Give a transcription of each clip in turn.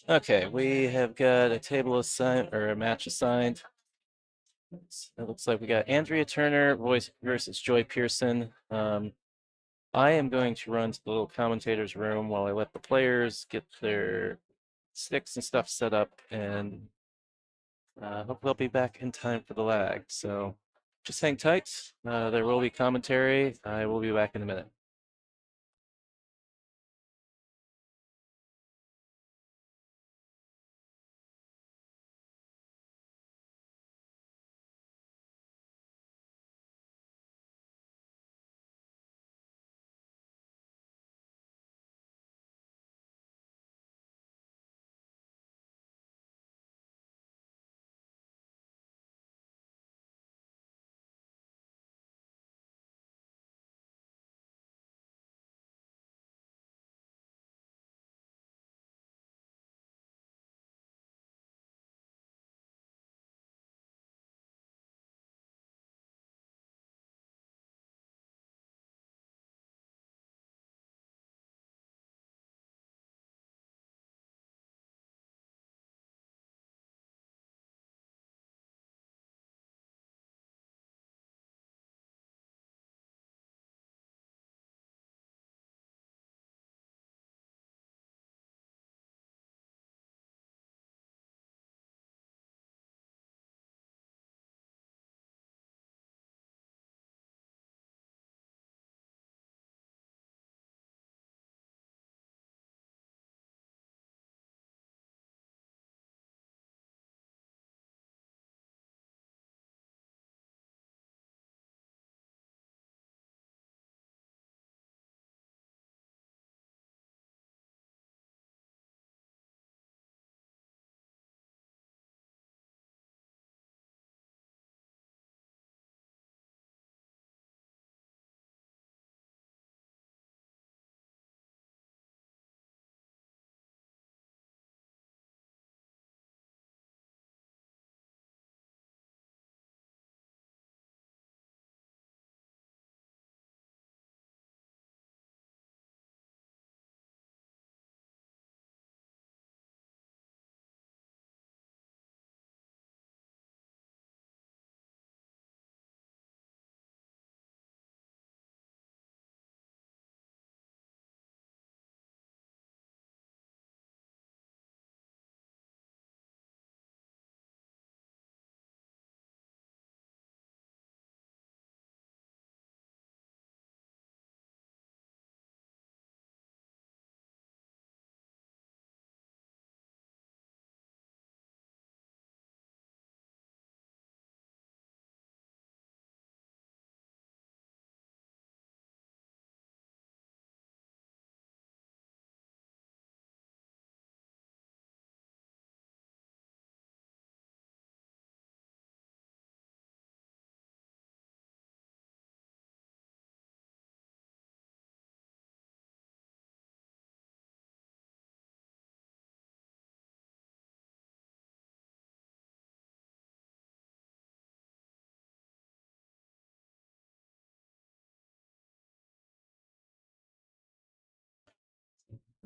Okay, we have got a table assigned or a match assigned. It looks like we got Andrea Turner versus Joy Pierson. I am going to run to the little commentators room while I let the players get their sticks and stuff set up, and hope they'll be back in time for the lag. So just hang tight. There will be commentary. I will be back in a minute.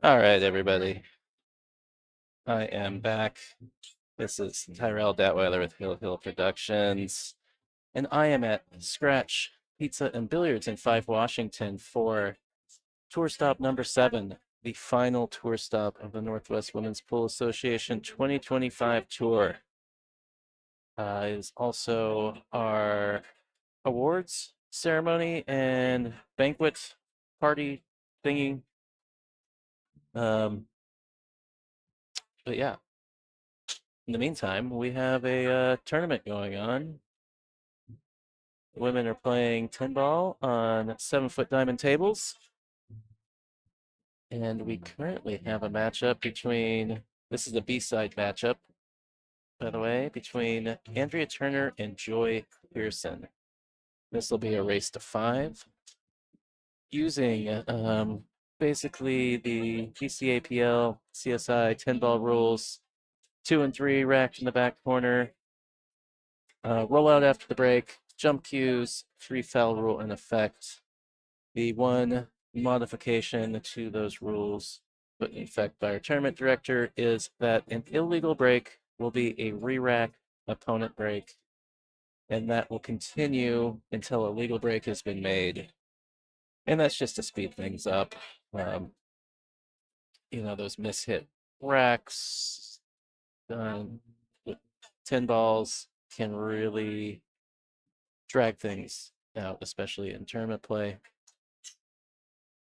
All right, everybody. I am back. This is Tyrell Datweiler with Hill Hill Productions, and I am at Scratch Pizza and Billiards in 5 Washington for tour stop number 7, the final tour stop of the Northwest Women's Pool Association 2025 tour. Is also our awards ceremony and banquet party thingy. But yeah, in the meantime, we have a tournament going on. The women are playing 10 ball on 7-foot diamond tables. And we currently have a matchup between, this is a B-side matchup, by the way, between Andrea Turner and Joy Pierson. This will be a race to 5 using basically the PCAPL CSI 10 ball rules, 2 and 3 racked in the back corner, roll out after the break, jump cues, 3 foul rule in effect. The one modification to those rules put in effect by our tournament director is that an illegal break will be a re-rack opponent break, and that will continue until a legal break has been made. And that's just to speed things up. Those mishit racks with 10 balls can really drag things out, especially in tournament play.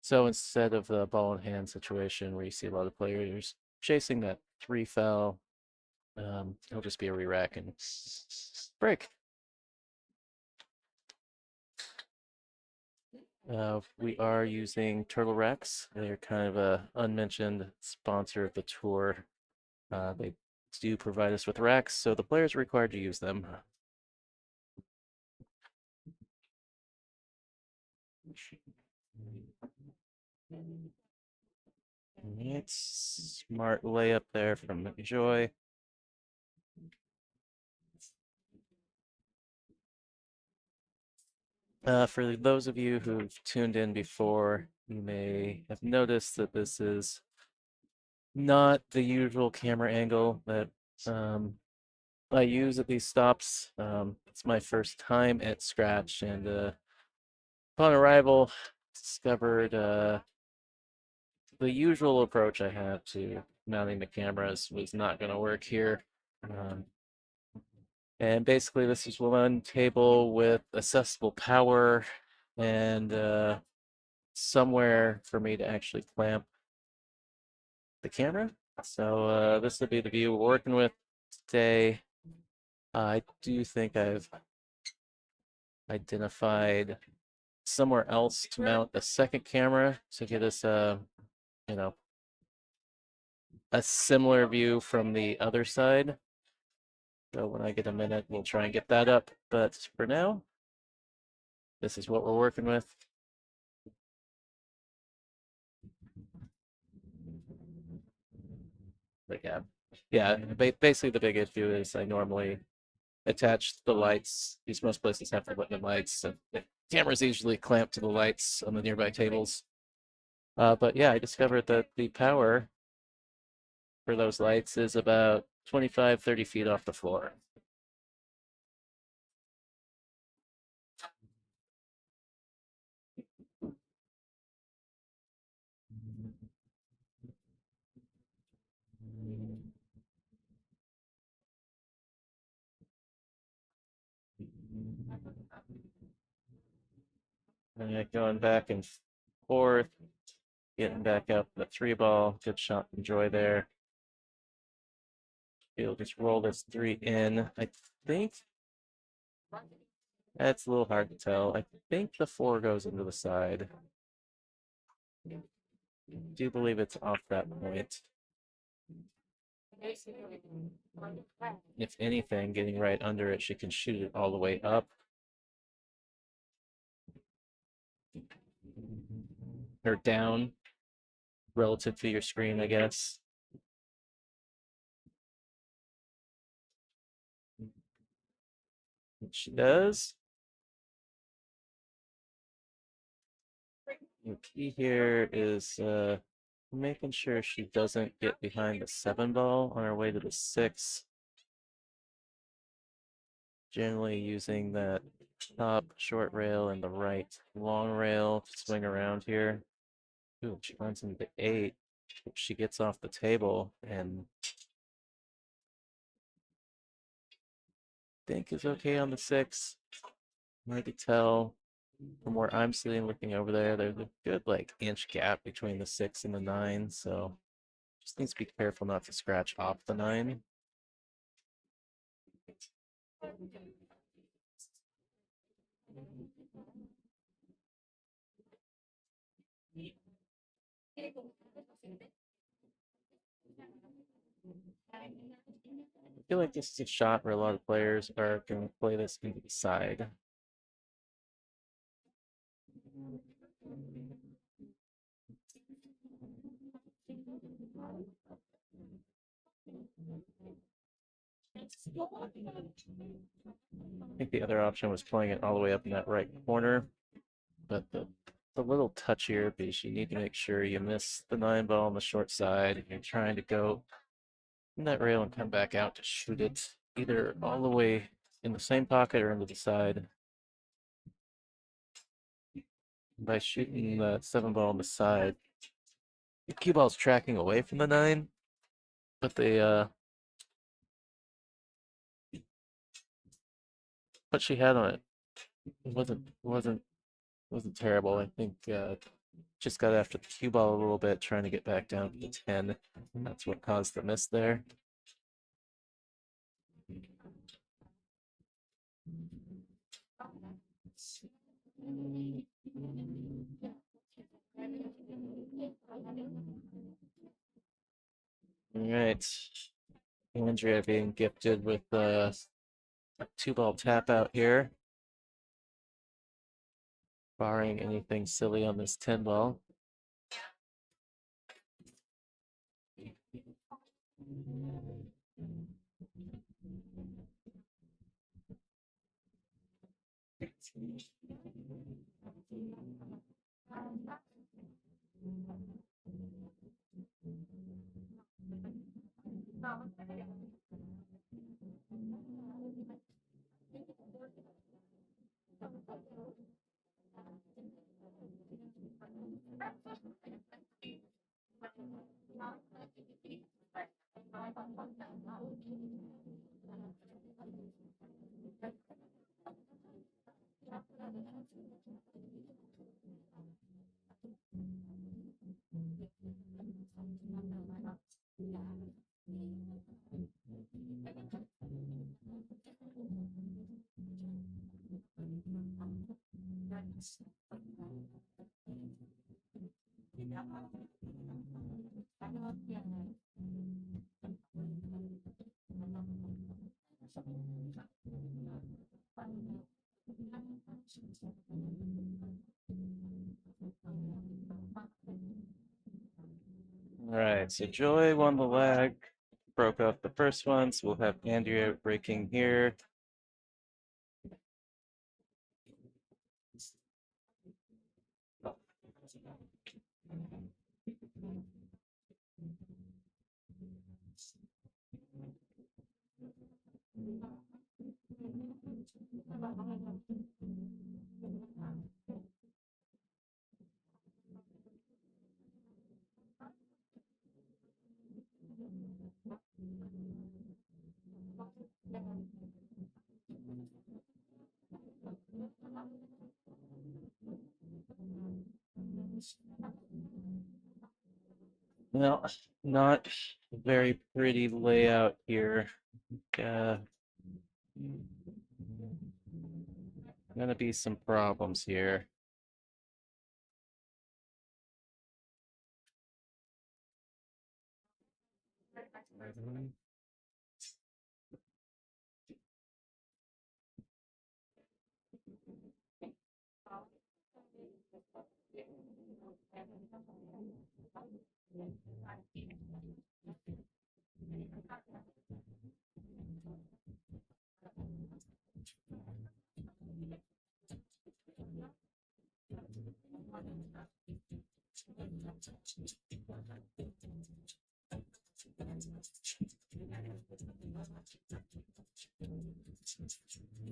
So instead of the ball in hand situation where you see a lot of players chasing that 3 foul, it'll just be a re-rack and break. We are using Turtle Racks. They're kind of a unmentioned sponsor of the tour. They do provide us with racks, so the players are required to use them. It's smart layup there from Joy. For those of you who've tuned in before, you may have noticed that this is not the usual camera angle that I use at these stops. It's my first time at Scratch, and upon arrival, discovered the usual approach I have to mounting the cameras was not going to work here. And basically, this is one table with accessible power and somewhere for me to actually clamp the camera. So this will be the view we're working with today. I do think I've identified somewhere else to mount a second camera to get us a similar view from the other side. So when I get a minute, we'll try and get that up. But for now, this is what we're working with. But yeah, basically the big issue is I normally attach the lights. Most places have the lit lights. So the camera's usually clamped to the lights on the nearby tables. But yeah, I discovered that the power for those lights is about 25, 30 feet off the floor. And going back and forth, getting back up the 3 ball. Good shot from Joy there. He'll just roll this 3 in. I think that's a little hard to tell. I think the 4 goes into the side. I do believe it's off that point. If anything, getting right under it, she can shoot it all the way up. Or down relative to your screen, I guess. She does. The key here is making sure she doesn't get behind the 7 ball on her way to the 6. Generally using that top short rail and the right long rail to swing around here. Ooh, she runs into the 8. She gets off the table and I think is okay on the 6. Hard to tell from where I'm sitting looking over there. There's a good inch gap between the 6 and the 9, so just needs to be careful not to scratch off the 9. I feel like this is a shot where a lot of players are going to play this into the side. I think the other option was playing it all the way up in that right corner, but the a little touchier because you need to make sure you miss the 9 ball on the short side. You're trying to go in that rail and come back out to shoot it either all the way in the same pocket or into the side. By shooting the 7 ball on the side, the cue ball's tracking away from the 9, but what she had on it wasn't terrible. I think just got after the cue ball a little bit, trying to get back down to the 10. And that's what caused the miss there. All right. Andrea being gifted with a 2-ball tap out here, barring anything silly on this 10 ball. All right, so Joy won the leg, broke off the first one, so we'll have Andrea breaking here. Well, not a very pretty layout here. Gonna be some problems here.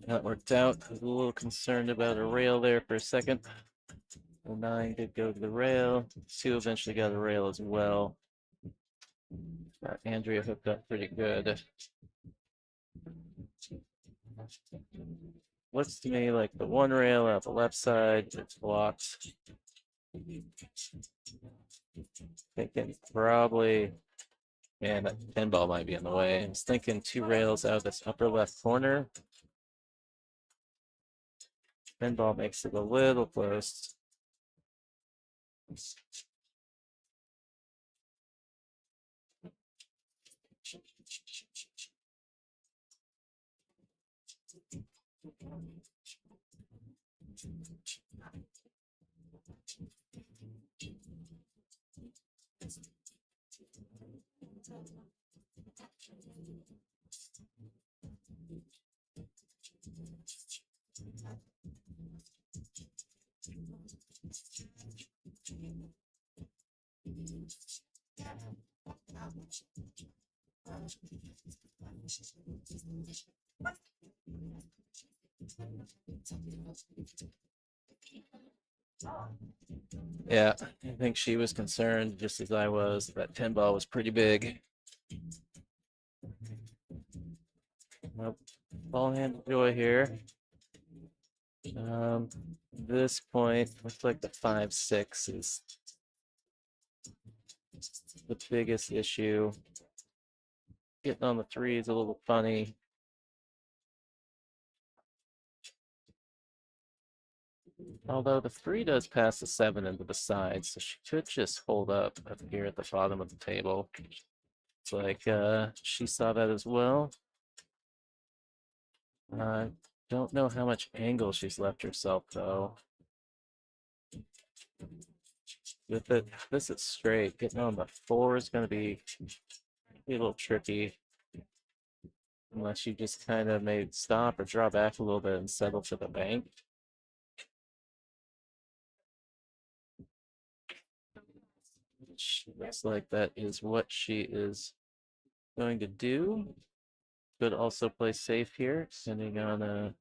That worked out. I was a little concerned about a rail there for a second. The 9 did go to the rail. 2 eventually got a rail as well. Andrea hooked up pretty good. Looks to me like the 1 rail out the left side, it's blocked. Thinking probably, man, that 10 ball might be in the way. I was thinking 2 rails out this upper left corner. 10 ball makes it a little close. Yeah, I think she was concerned, just as I was, that 10 ball was pretty big. Nope. Ball hand joy here. This point looks like the 5-6 is the biggest issue. Getting on the 3 is a little funny. Although the 3 does pass the 7 into the side, so she could just hold up here at the bottom of the table. It's like she saw that as well. Don't know how much angle she's left herself though. With it, this is straight. Getting on the 4 is going to be a little tricky. Unless you just kind of may stop or draw back a little bit and settle for the bank. Which looks like that is what she is going to do. Could also play safe here, depending on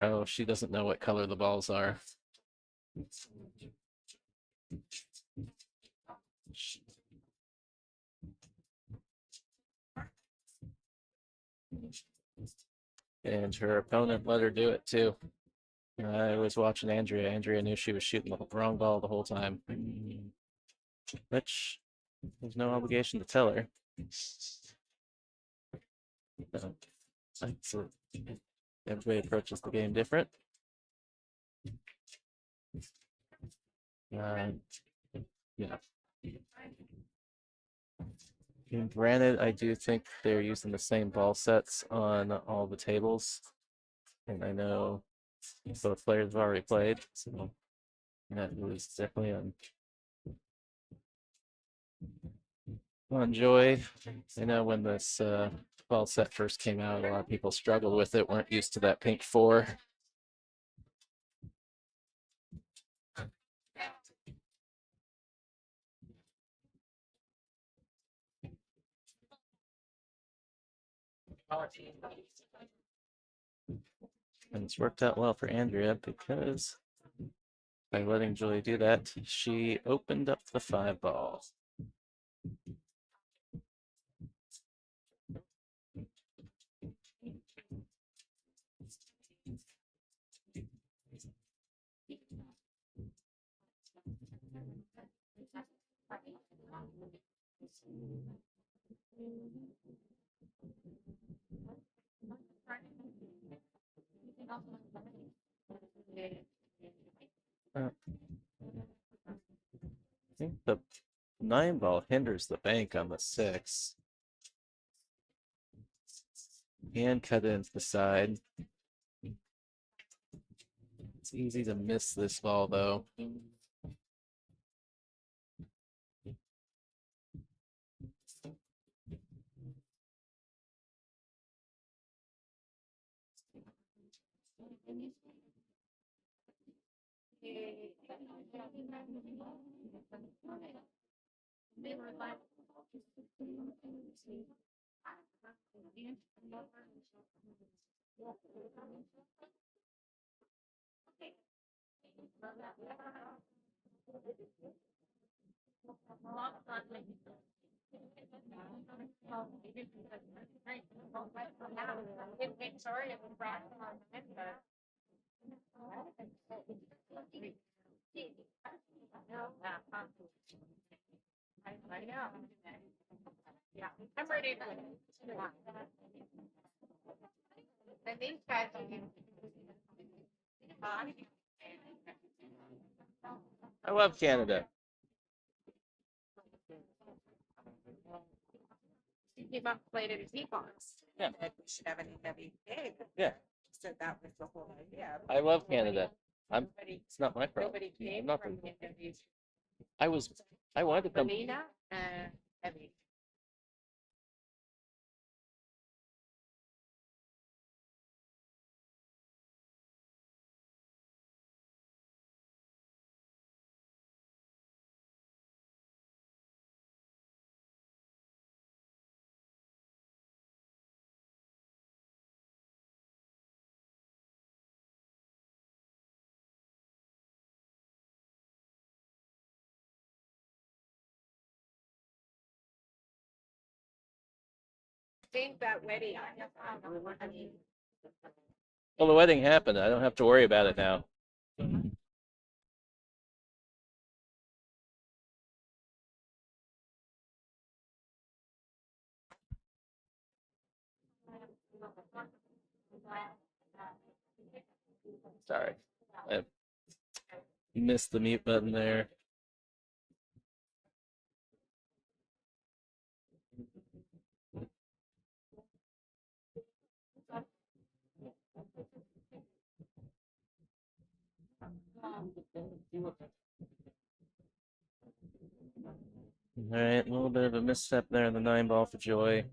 oh, she doesn't know what color the balls are. And her opponent let her do it too. I was watching Andrea. Andrea knew she was shooting the wrong ball the whole time. Which there's no obligation to tell her. So everybody approaches the game different. Yeah. And granted, I do think they're using the same ball sets on all the tables. And I know both players have already played, so that was definitely on Joy. I know when this ball set first came out, a lot of people struggled with it, weren't used to that pink 4. And it's worked out well for Andrea because by letting Julie do that, she opened up the 5 ball. I think the 9 ball hinders the bank on the 6. And cut it into the side. It's easy to miss this ball though. I love Canada. Came up played in Peacocks. Yeah. And we should have an NWPA. Yeah. So that was the whole idea. I love Canada. It's not my problem. Nobody came I'm from NWPA. I wanted to come. Melina and Evie. think that wedding. I mean, Well, the wedding happened. I don't have to worry about it now. Sorry. I missed the mute button there. All right, a little bit of a misstep there in the 9 ball for Joy.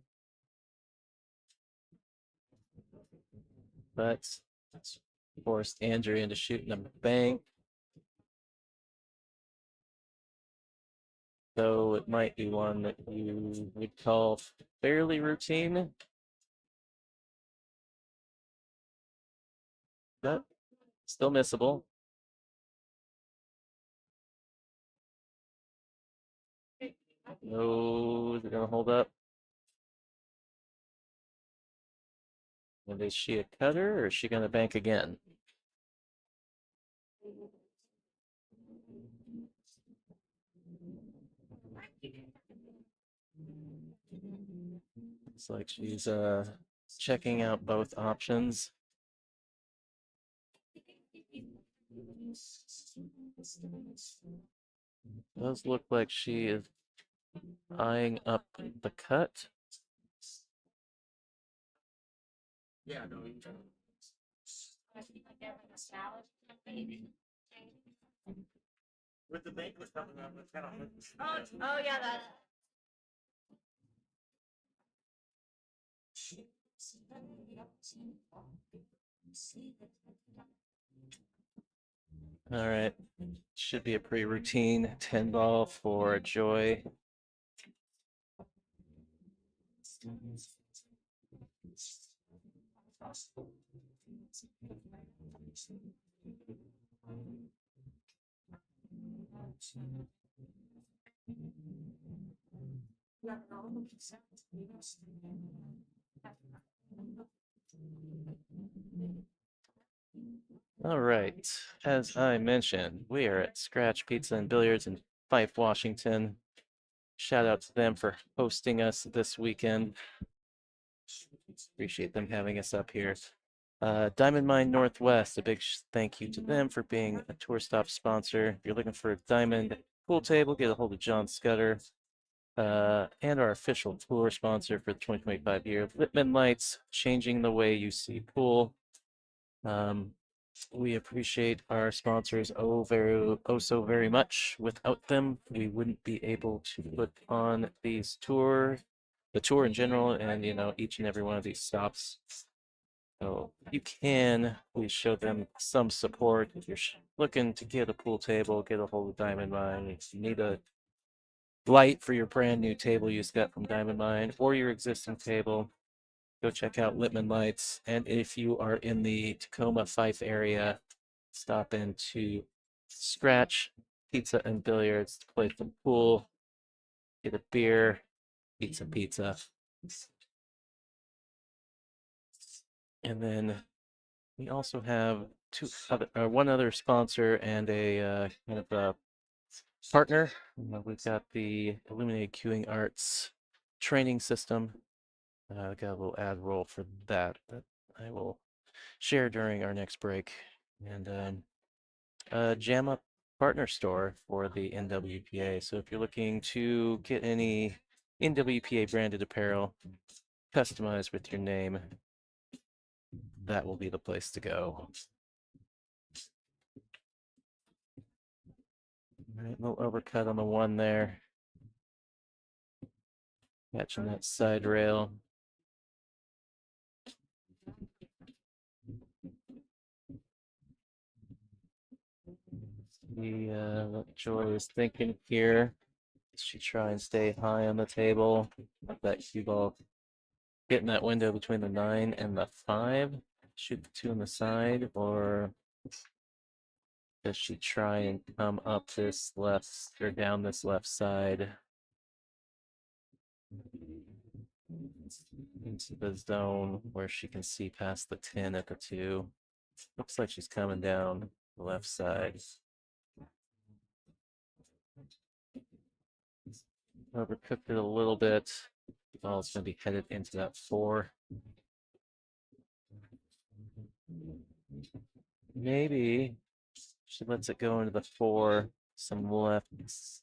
But it's forced Andrea into shooting a bank. Though it might be one that you would call fairly routine. But still missable. No, is it gonna hold up? And is she a cutter or is she gonna bank again? Looks like she's checking out both options. Does look like she is eyeing up the cut. Yeah, no, with the bank was coming up, it's kind of. oh yeah, that. All right, should be a pretty routine 10 ball for Joy. All right, as I mentioned, we are at Scratch Pizza and Billiards in Fife, Washington. Shout out to them for hosting us this weekend. Appreciate them having us up here. Diamond Mine Northwest, a big thank you to them for being a tour stop sponsor. If you're looking for a diamond pool table, get a hold of John Scudder. And our official tour sponsor for the 2025 year, Lippman Lights, changing the way you see pool. We appreciate our sponsors so very much. Without them, we wouldn't be able to put on the tour in general, and each and every one of these stops. So you can please show them some support if you're looking to get a pool table, get a hold of Diamond Mine. If you need a light for your brand new table you got from Diamond Mine or your existing table, go check out Lippman Lights. And if you are in the Tacoma Fife area, stop into Scratch Pizza and Billiards to play some pool, get a beer, eat some pizza. And then we also have one other sponsor and a kind of a partner. We've got the Illuminated Queuing Arts training system. Got a little ad roll for that I will share during our next break. And Jam Up partner store for the NWPA. So if you're looking to get any NWPA branded apparel customized with your name, that will be the place to go. All right, little overcut on the one there. Catching that side rail. See what Joy is thinking here. Does she try and stay high on the table? Let that cue ball get in that window between the 9 and the 5. Shoot the 2 on the side, or does she try and come up this left or down this left side? into the zone where she can see past the 10 at the 2. Looks like she's coming down the left side. Overcooked it a little bit. The ball's going to be headed into that 4. Maybe she lets it go into the 4. Some lefts.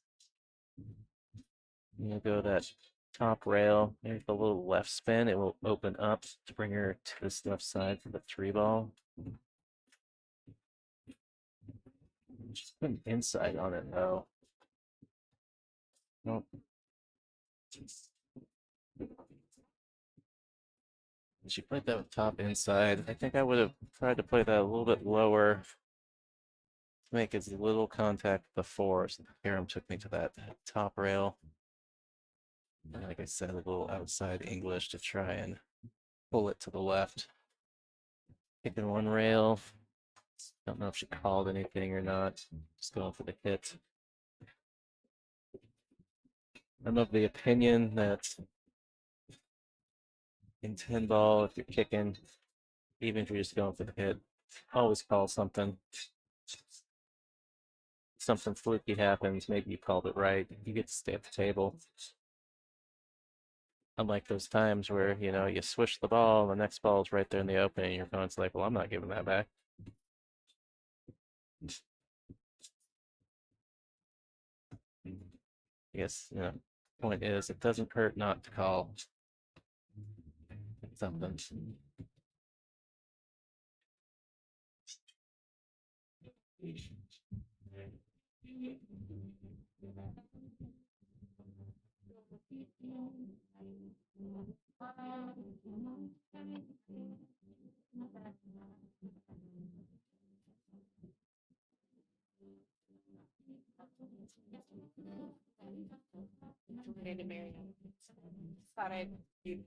You know, go that top rail. Maybe with a little left spin, it will open up to bring her to this left side for the 3 ball. She's putting inside on it though. Nope. She played that with top inside. I think I would have tried to play that a little bit lower to make as little contact with the 4. So the carom took me to that top rail. And like I said, a little outside English to try and pull it to the left. Kicking 1 rail. Don't know if she called anything or not. Just going for the hit. I'm of the opinion that in 10 ball, if you're kicking, even if you're just going for the hit, always call something. Something fluky happens, maybe you called it right, you get to stay at the table. Unlike those times where, you know, you swish the ball and the next ball is right there in the open and your opponent's like, well, I'm not giving that back. I guess, you know, point is it doesn't hurt not to call something. Related to Marion. Thought I'd you.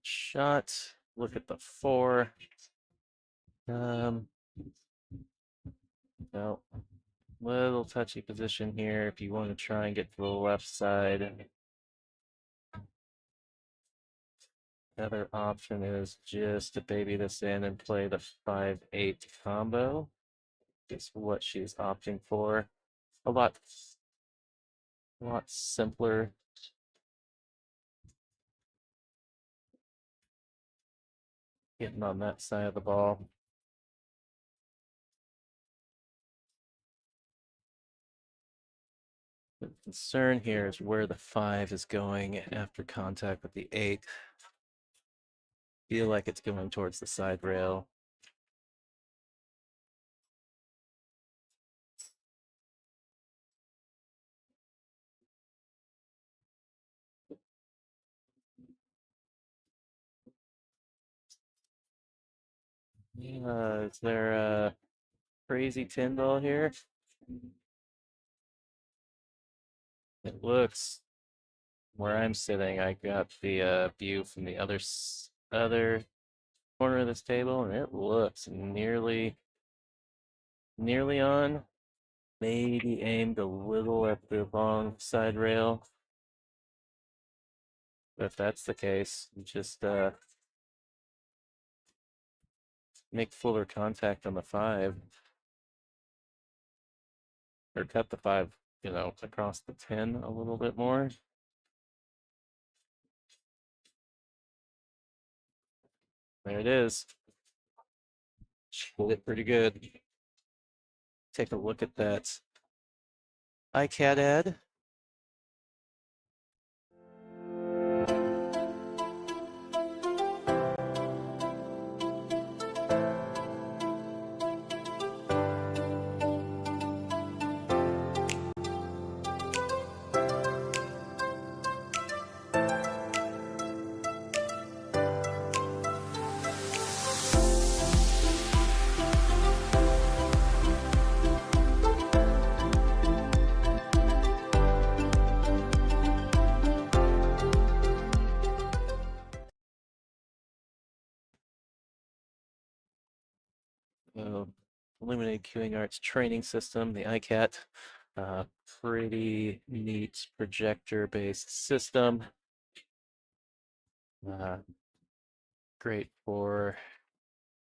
Shot. Look at the 4. No. Little touchy position here if you want to try and get to the left side. The other option is just to baby this in and play the 5-8 combo. Is what she's opting for. A lot simpler. Getting on that side of the ball. The concern here is where the 5 is going after contact with the 8. Feel like it's going towards the side rail. Is there a crazy 10 ball here? It looks, where I'm sitting, I got the view from the other corner of this table, and it looks nearly on. Maybe aimed a little at the long side rail. But if that's the case, just make fuller contact on the 5. Or cut the 5, you know, across the 10 a little bit more. There it is. She hit it pretty good. Take a look at that iCAD ad. Illuminated Queuing Arts training system, the ICAT. Pretty neat projector-based system. Great for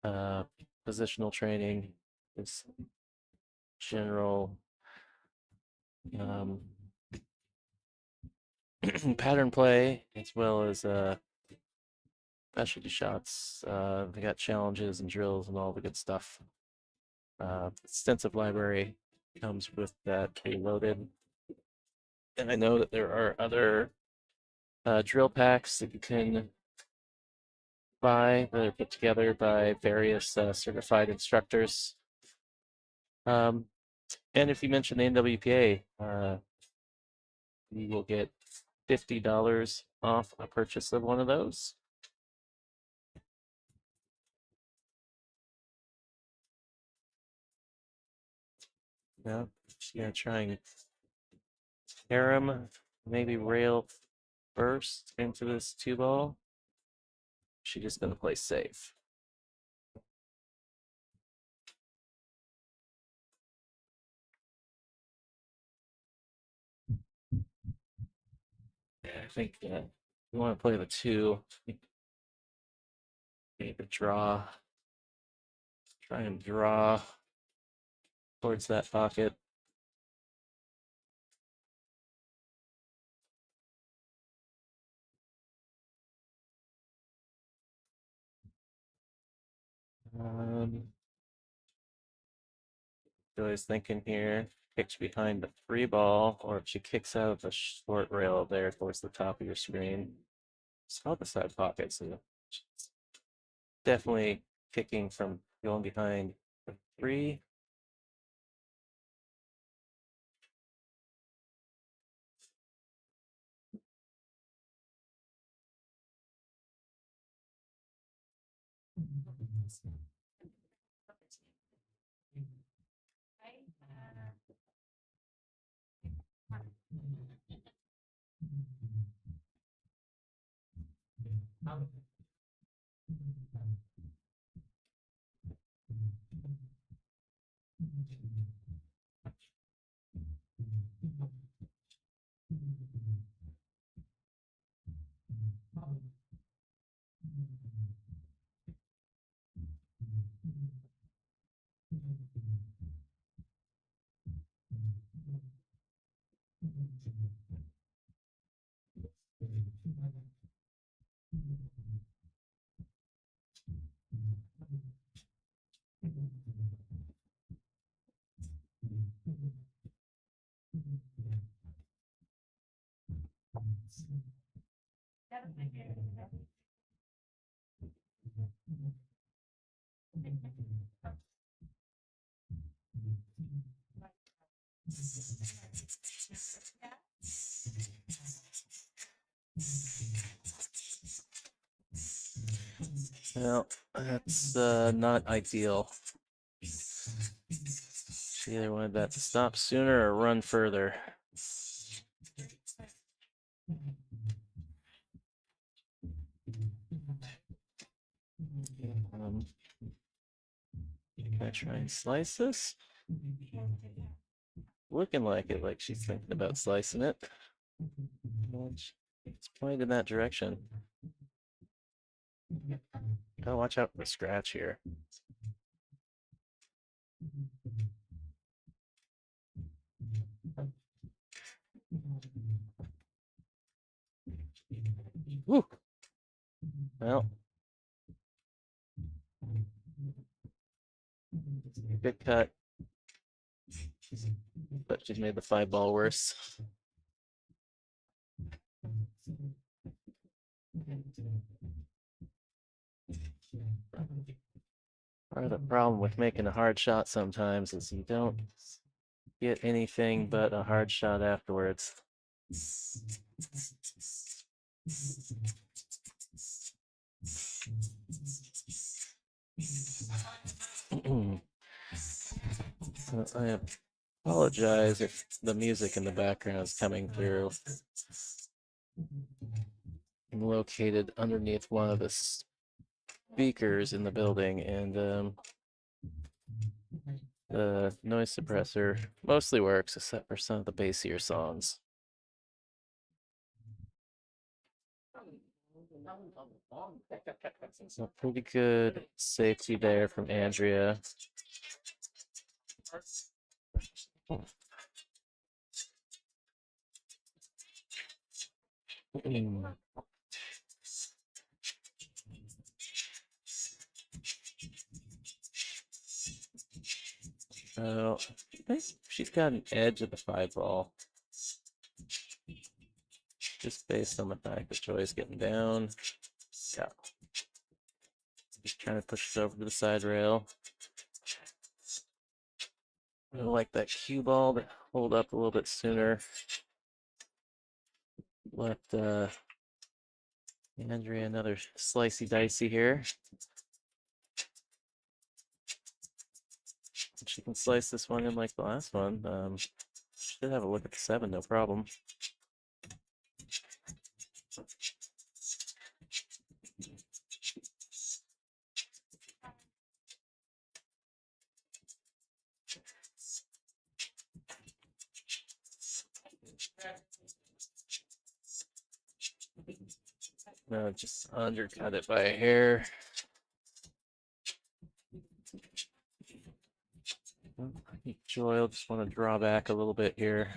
positional training, this general pattern play, as well as specialty shots. They got challenges and drills and all the good stuff. Extensive library comes with that preloaded. And I know that there are other drill packs that you can buy that are put together by various certified instructors. And if you mention the NWPA, you will get $50 off a purchase of one of those. Yeah, just gonna try and pair them, maybe rail first into this 2-ball. She's just gonna play safe. I think you want to play the 2. Maybe draw. Try and draw towards that pocket. Joey's thinking here, kicks behind the 3-ball, or if she kicks out the short rail there towards the top of your screen. Saw the side pocket, so she's definitely kicking from going behind the 3. Well, that's not ideal. She either wanted that to stop sooner or run further. Can I try and slice this? Looking like it, like she's thinking about slicing it. It's pointed in that direction. Gotta watch out for the scratch here. Woo. Well, good cut, but she's made the 5-ball worse. Part of the problem with making a hard shot sometimes is you don't get anything but a hard shot afterwards. I apologize if the music in the background is coming through. I'm located underneath one of the speakers in the building, and The noise suppressor mostly works except for some of the bassier songs. So pretty good safety there from Andrea. Oh, I think she's got an edge of the 5 ball. Just based on the fact that Joy's getting down. Yeah. Just trying to push it over to the side rail. I like that cue ball to hold up a little bit sooner. Left Andrea another slicey dicey here. She can slice this one in like the last one. Should have a look at the 7, no problem. No, just undercut it by a hair. I think Joy will just want to draw back a little bit here.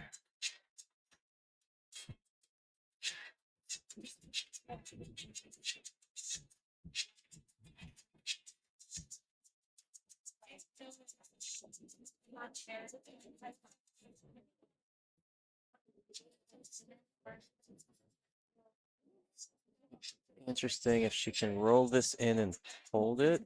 Interesting if she can roll this in and hold it.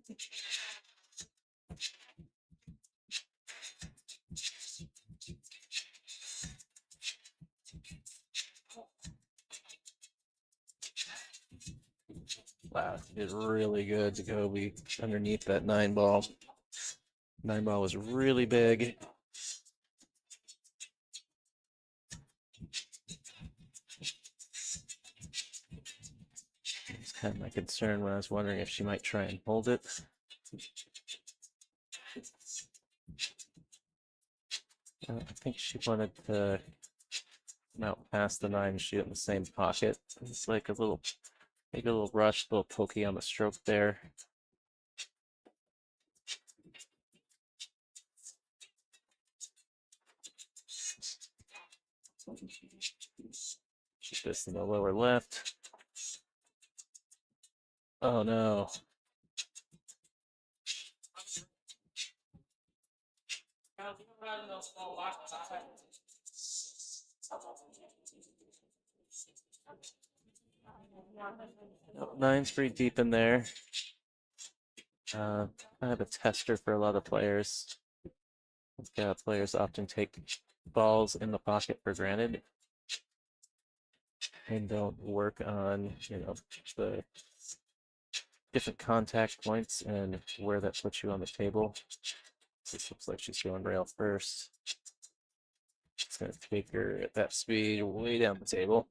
Wow, she did really good to go be underneath that 9 ball. 9 ball was really big. It's kind of my concern when I was wondering if she might try and hold it. I think she wanted to come out past the 9 and shoot in the same pocket. It's like a little, maybe a little rush, a little pokey on the stroke there. Shoot this in the lower left. Oh no. Nope, 9's pretty deep in there. Kind of a tester for a lot of players. Players often take balls in the pocket for granted and don't work on, the different contact points and where that puts you on the table. This looks like she's going rail first. It's going to take her at that speed way down the table.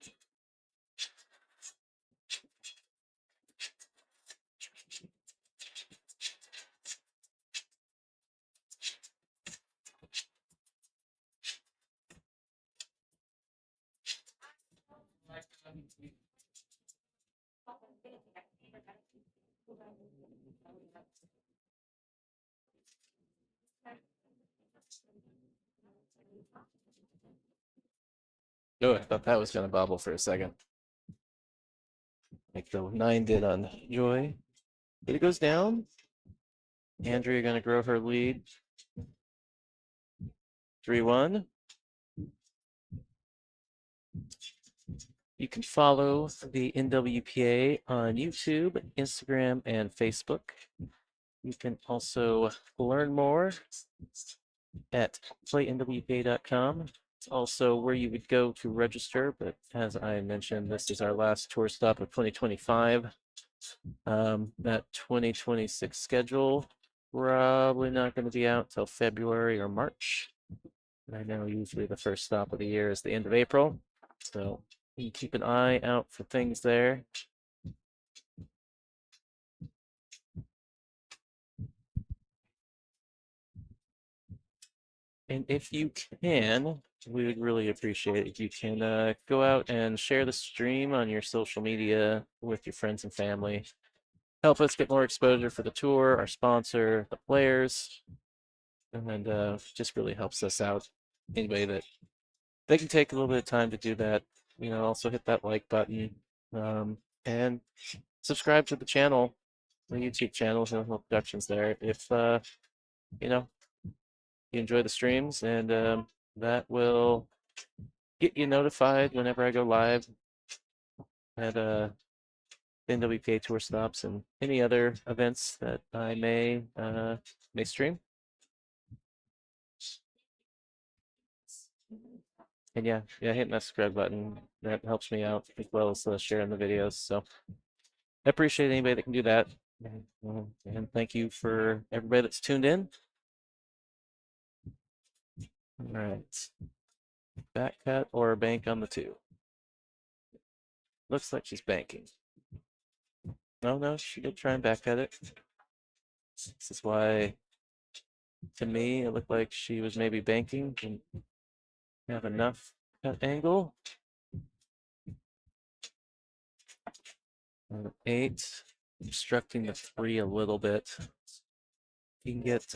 Oh, I thought that was going to bobble for a second. Like the 9 did on Joy. But it goes down. Andrea going to grow her lead. 3-1. You can follow the NWPA on YouTube, Instagram, and Facebook. You can also learn more at playnwpa.com. It's also where you would go to register, but as I mentioned, this is our last tour stop of 2025. That 2026 schedule probably not going to be out till February or March. And I know usually the first stop of the year is the end of April, so you keep an eye out for things there. And if you can, we would really appreciate it if you can go out and share the stream on your social media with your friends and family. Help us get more exposure for the tour, our sponsor, the players, and just really helps us out. Anybody that they can take a little bit of time to do that, also hit that like button, and subscribe to the channel, the YouTube channel, Hill Hill Productions there. If you enjoy the streams, and that will get you notified whenever I go live at NWPA tour stops and any other events that I may stream. And yeah, hitting that subscribe button, that helps me out as well as sharing the videos. So I appreciate anybody that can do that. And thank you for everybody that's tuned in. All right. Back cut or bank on the 2. Looks like she's banking. No, she did try and back cut it. This is why, to me, it looked like she was maybe banking and have enough cut angle. 8, obstructing the 3 a little bit. You can get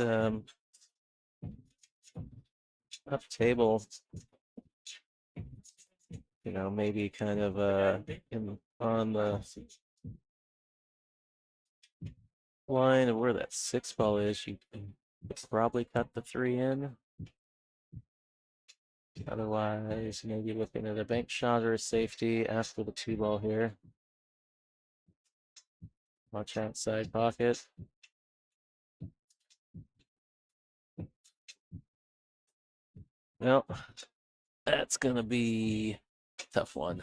up table, maybe kind of on the line of where that 6 ball is. You can probably cut the 3 in. Otherwise, maybe looking at a bank shot or a safety after the 2 ball here. Watch outside pocket. Well, that's gonna be a tough one.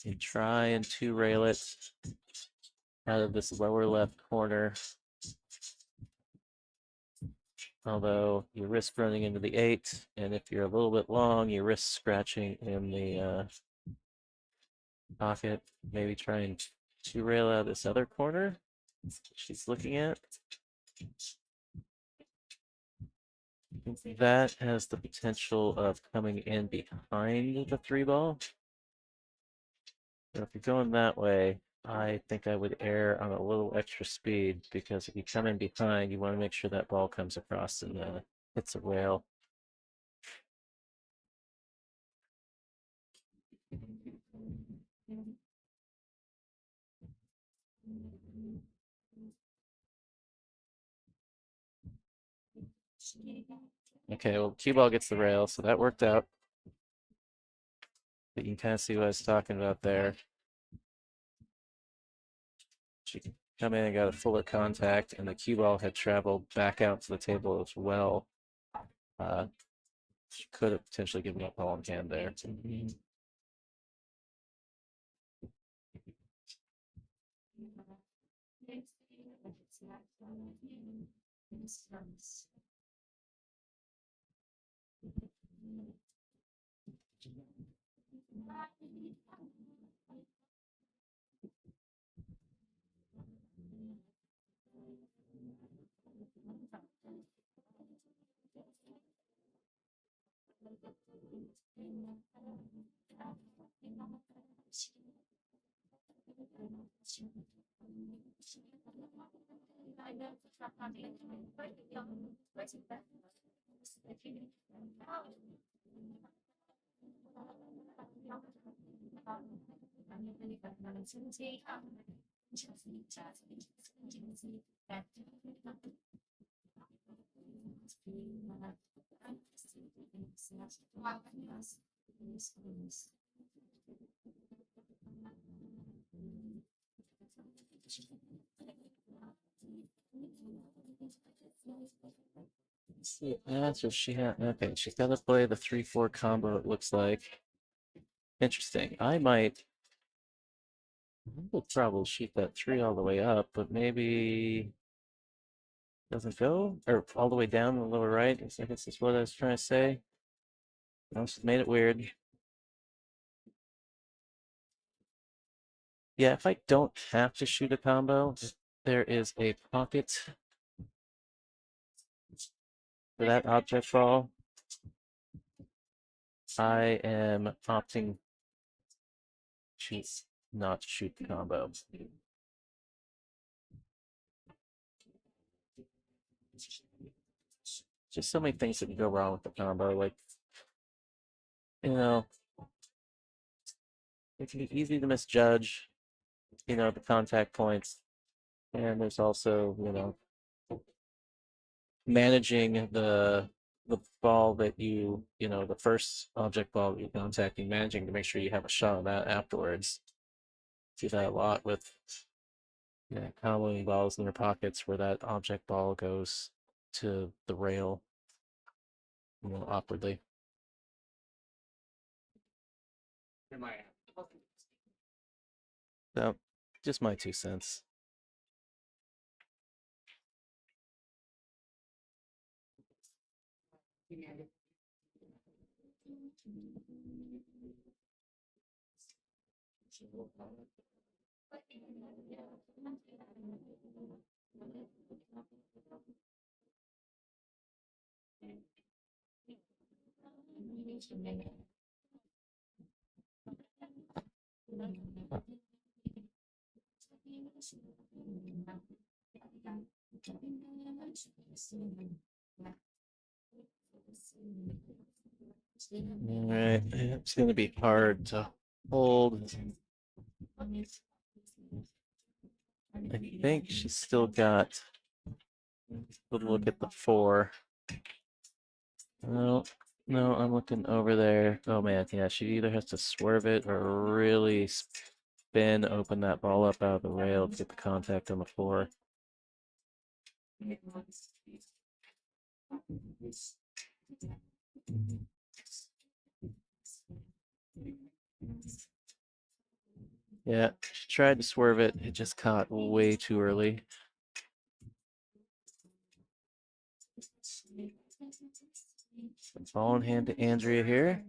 You try and 2 rail it out of this lower left corner. Although you risk running into the 8, and if you're a little bit long, you risk scratching in the pocket. Maybe try and 2 rail out of this other corner she's looking at. That has the potential of coming in behind the 3 ball. So if you're going that way, I think I would err on a little extra speed, because if you come in behind, you want to make sure that ball comes across and hits a rail. Okay, well, cue ball gets the rail, so that worked out. But you can kind of see what I was talking about there. She come in and got a fuller contact, and the cue ball had traveled back out to the table as well. She could have potentially given up ball in hand there. See, that's what she had. Okay, she's got to play the 3-4 combo, it looks like. Interesting. I would probably shoot that 3 all the way up, but maybe doesn't go, or all the way down the lower right. I guess that's what I was trying to say. I just made it weird. Yeah, if I don't have to shoot a combo, there is a pocket for that object ball, I am opting to not shoot the combo. Just so many things that can go wrong with the combo. Like, you know, it can be easy to misjudge, the contact points. And there's also, managing the ball that the first object ball that you're contacting, managing to make sure you have a shot on that afterwards. Do that a lot with comboing balls in their pockets where that object ball goes to the rail, awkwardly. So, just my 2 cents. All right, it's going to be hard to hold. I think she's still got a look at the 4. No, I'm looking over there. Oh man, yeah, she either has to swerve it or really spin, open that ball up out of the rail to get the contact on the 4. Yeah, she tried to swerve it. It just caught way too early. Ball in hand to Andrea here.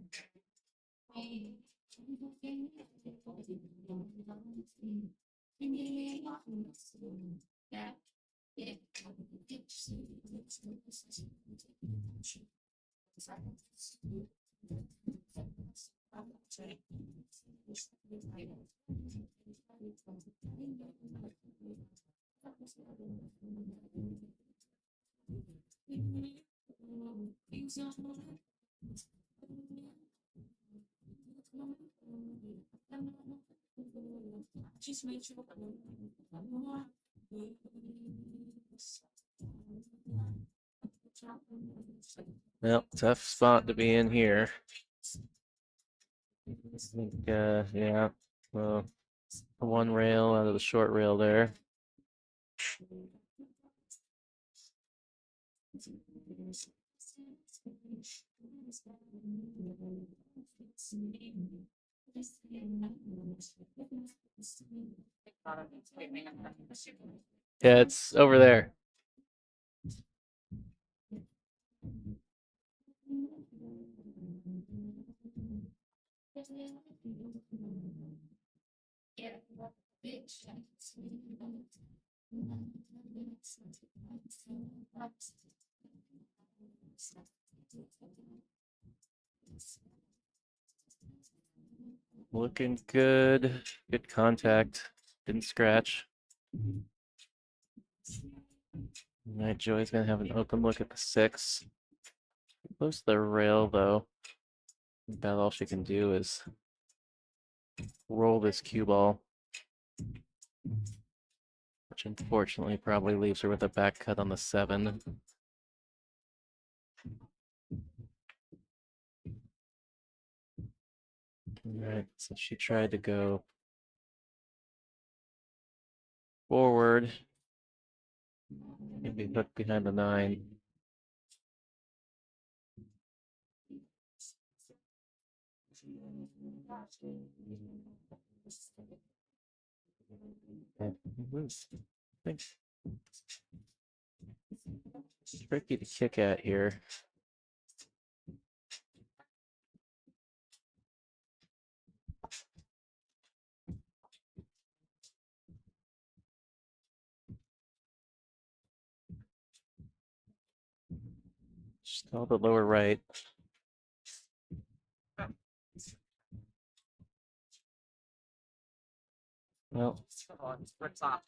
Well, tough spot to be in here. I think, yeah, well, one rail out of the short rail there. Yeah, it's over there. Looking good. Good contact. Didn't scratch. All right, Joey's gonna have an open look at the 6. Close to the rail though. About all she can do is roll this cue ball, which unfortunately probably leaves her with a back cut on the 7. All right, so she tried to go forward, maybe hook behind the 9. Thanks. Tricky to kick at here. Just call the lower right. Well, Rips off.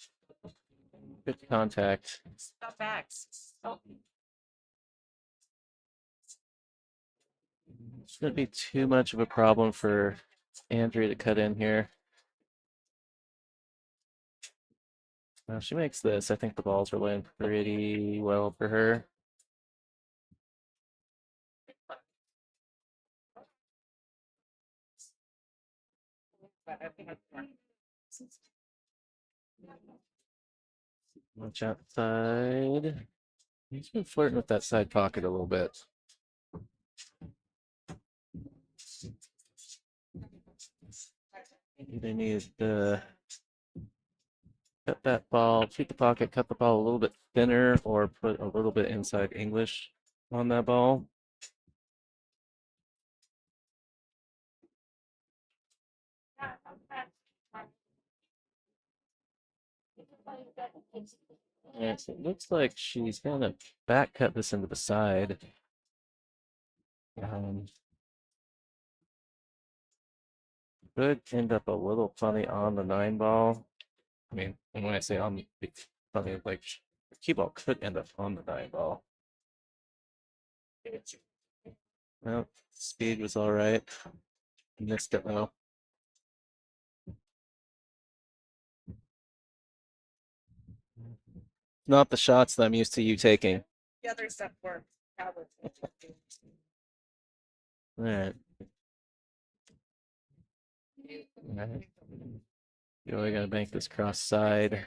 good contact. Stop backs. Oh, It's going to be too much of a problem for Andrea to cut in here. Now she makes this. I think the balls are laying pretty well for her. Watch outside. He's been flirting with that side pocket a little bit. Either need to cut that ball, keep the pocket, cut the ball a little bit thinner, or put a little bit inside English on that ball. Alright, so it looks like she's gonna back cut this into the side. Could end up a little funny on the 9 ball. I mean, and when I say on, it's funny, like the cue ball could end up on the 9 ball. Well, speed was all right. Missed it though. Not the shots that I'm used to you taking. the other stuff works. All right. All right. You really gotta bank this cross side.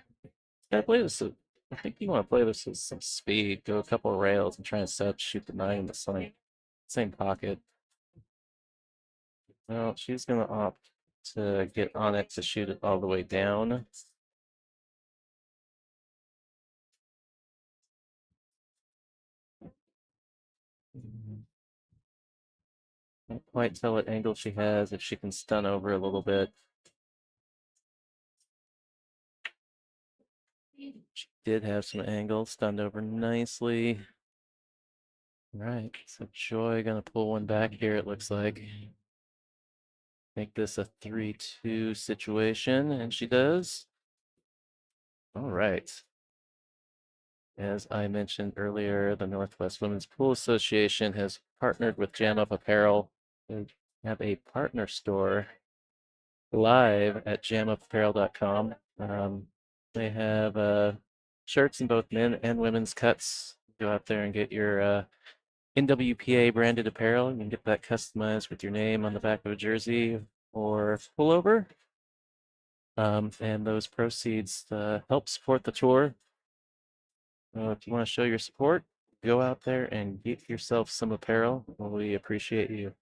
Gotta play this. I think you want to play this with some speed. Go a couple of rails and try and set, shoot the 9 in the same pocket. Well, she's gonna opt to get on it to shoot it all the way down. Can't quite tell what angle she has, if she can stun over a little bit. She did have some angle, stunned over nicely. Right, so Joy gonna pull one back here, it looks like. Make this a 3-2 situation, and she does. All right. As I mentioned earlier, the Northwest Women's Pool Association has partnered with Jam Up Apparel. They have a partner store live at jamupapparel.com. They have shirts in both men and women's cuts. Go out there and get your NWPA branded apparel. You can get that customized with your name on the back of a jersey or pullover. And those proceeds help support the tour. If you want to show your support, go out there and get yourself some apparel. We appreciate you.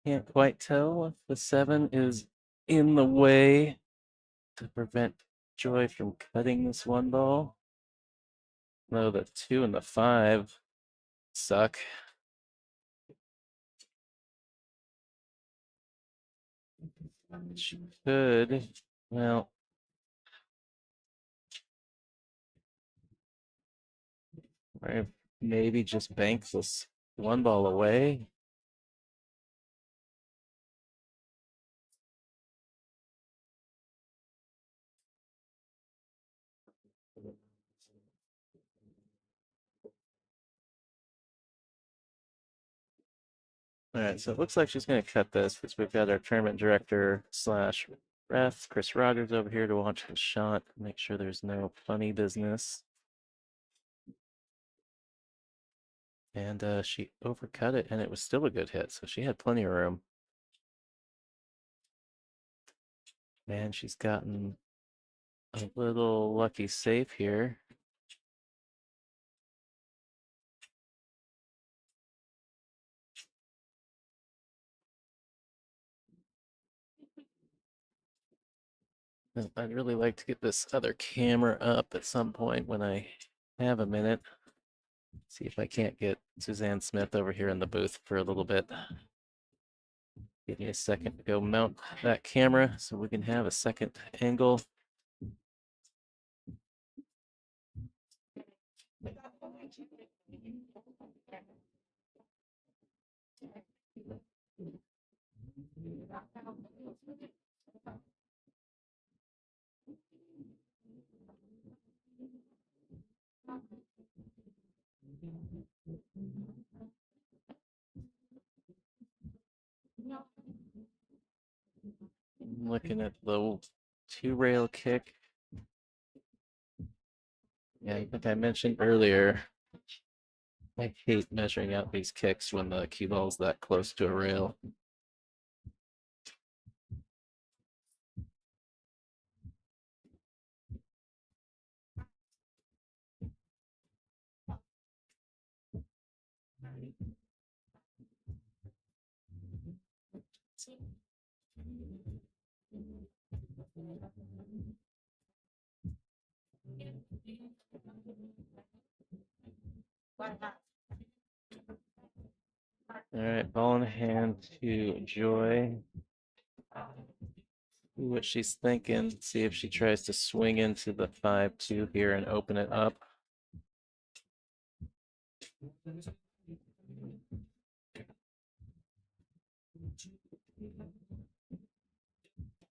Can't quite tell if the 7 is in the way to prevent Joy from cutting this one ball. No, the 2 and the 5 suck. She could, well, maybe just banks this one ball away. All right, so it looks like she's going to cut this because we've got our tournament director slash ref, Chris Rogers, over here to watch the shot, make sure there's no funny business. And she overcut it, and it was still a good hit, so she had plenty of room. And she's gotten a little lucky save here. I'd really like to get this other camera up at some point when I have a minute. See if I can't get Suzanne Smith over here in the booth for a little bit. Give me a second to go mount that camera so we can have a second angle. I'm looking at the two rail kick. Yeah, I think I mentioned earlier, I hate measuring out these kicks when the cue ball's that close to a rail. All right, ball in hand to Joy. See what she's thinking. See if she tries to swing into the 5-2 here and open it up.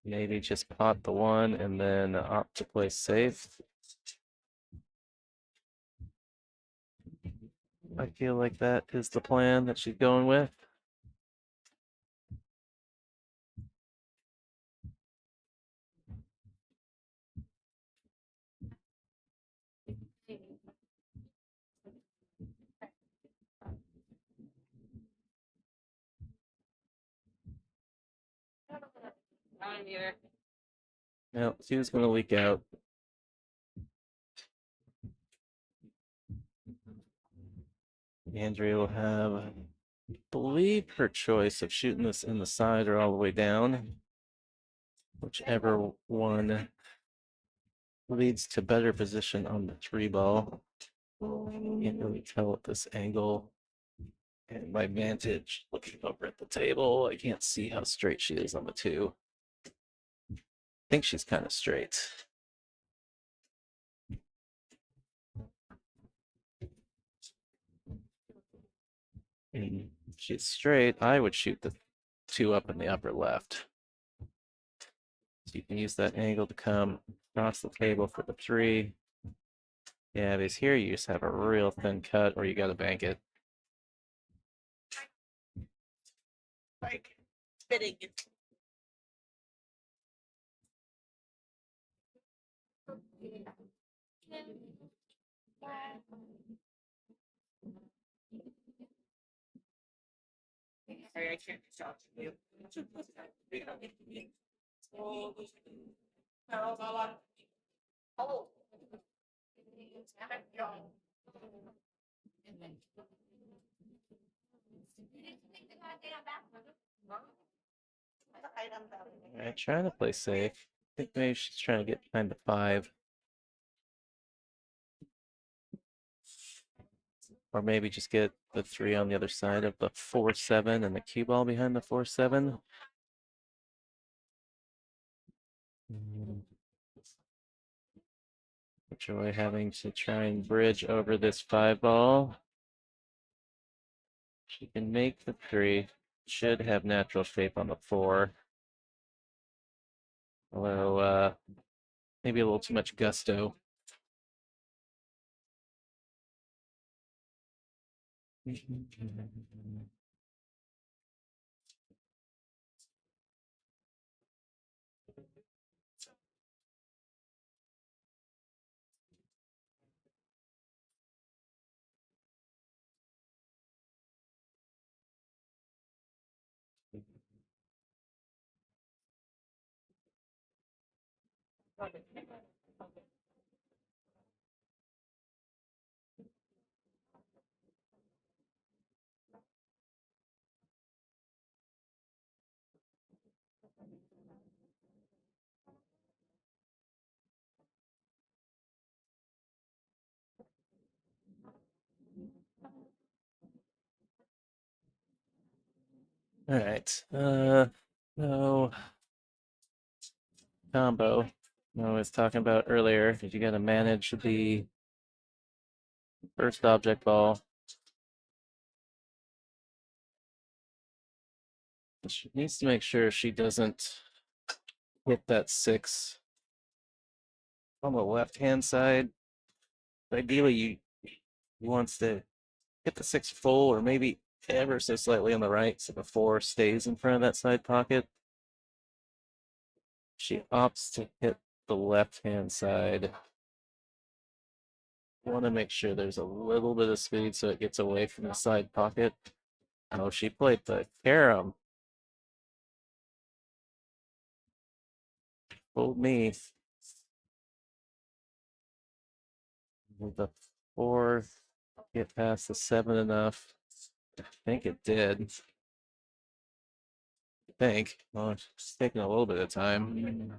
Maybe just pot the one and then opt to play safe. I feel like that is the plan that she's going with. No, she was going to leak out. Andrea will have, I believe, her choice of shooting this in the side or all the way down. Whichever one leads to better position on the 3 ball. Can't really tell at this angle. And my vantage, looking over at the table, I can't see how straight she is on the 2. I think she's kind of straight. And if she's straight, I would shoot the 2 up in the upper left. So you can use that angle to come across the table for the 3. Yeah, because here you just have a real thin cut or you got to bank it. Like spitting. Sorry, I can't talk to you. Oh. All right, trying to play safe. I think maybe she's trying to get behind the 5. Or maybe just get the 3 on the other side of the 4-7 and the cue ball behind the 4-7. Joy having to try and bridge over this 5 ball. She can make the 3. Should have natural shape on the 4. Although, maybe a little too much gusto. All right. No combo. I was talking about earlier. You got to manage the first object ball. She needs to make sure she doesn't hit that 6 on the left hand side. Ideally, you wants to hit the 6 full or maybe ever so slightly on the right so the 4 stays in front of that side pocket. She opts to hit the left hand side. Want to make sure there's a little bit of speed so it gets away from the side pocket. Oh, she played the carom. Fooled me. With the 4 get past the 7 enough? I think it did. I think. Well, it's taking a little bit of time.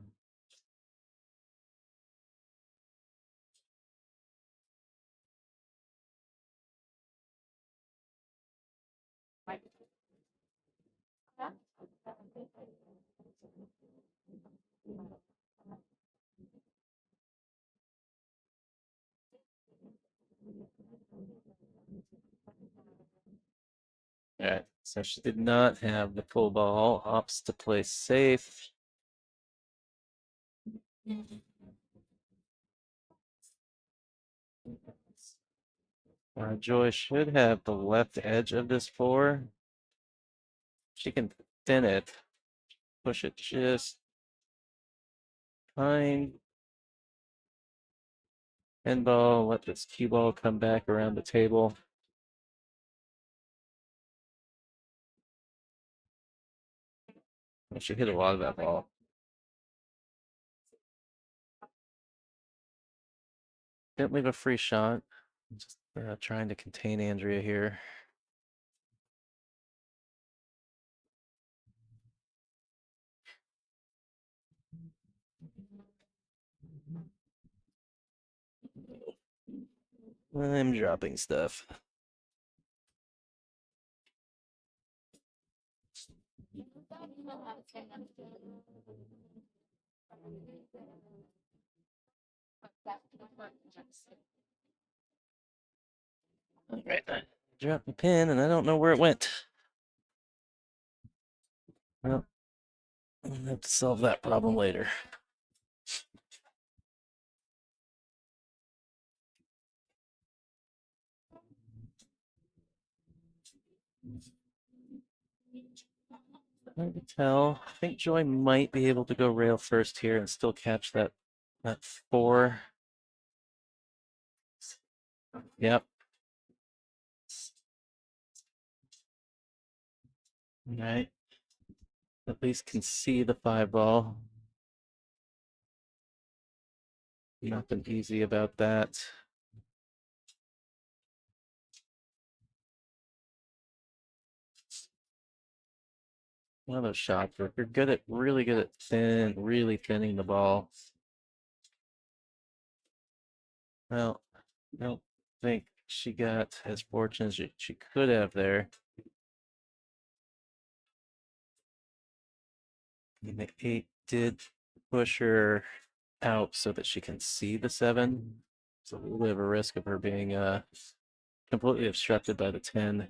All right, so she did not have the full ball. Opts to play safe. Joy should have the left edge of this 4. She can thin it, push it just fine. End ball, let this cue ball come back around the table. She hit a lot of that ball. Didn't leave a free shot. Just trying to contain Andrea here. I'm dropping stuff. All right, dropped the pin and I don't know where it went. Well, I'll have to solve that problem later. Hard to tell. I think Joy might be able to go rail first here and still catch that 4. Yep. All right. At least can see the 5 ball. Nothing easy about that. One of those shots where you're really good at really thinning the ball. Well, I don't think she got as fortunate as she could have there. I mean, the 8 did push her out so that she can see the 7. It's a little bit of a risk of her being completely obstructed by the 10.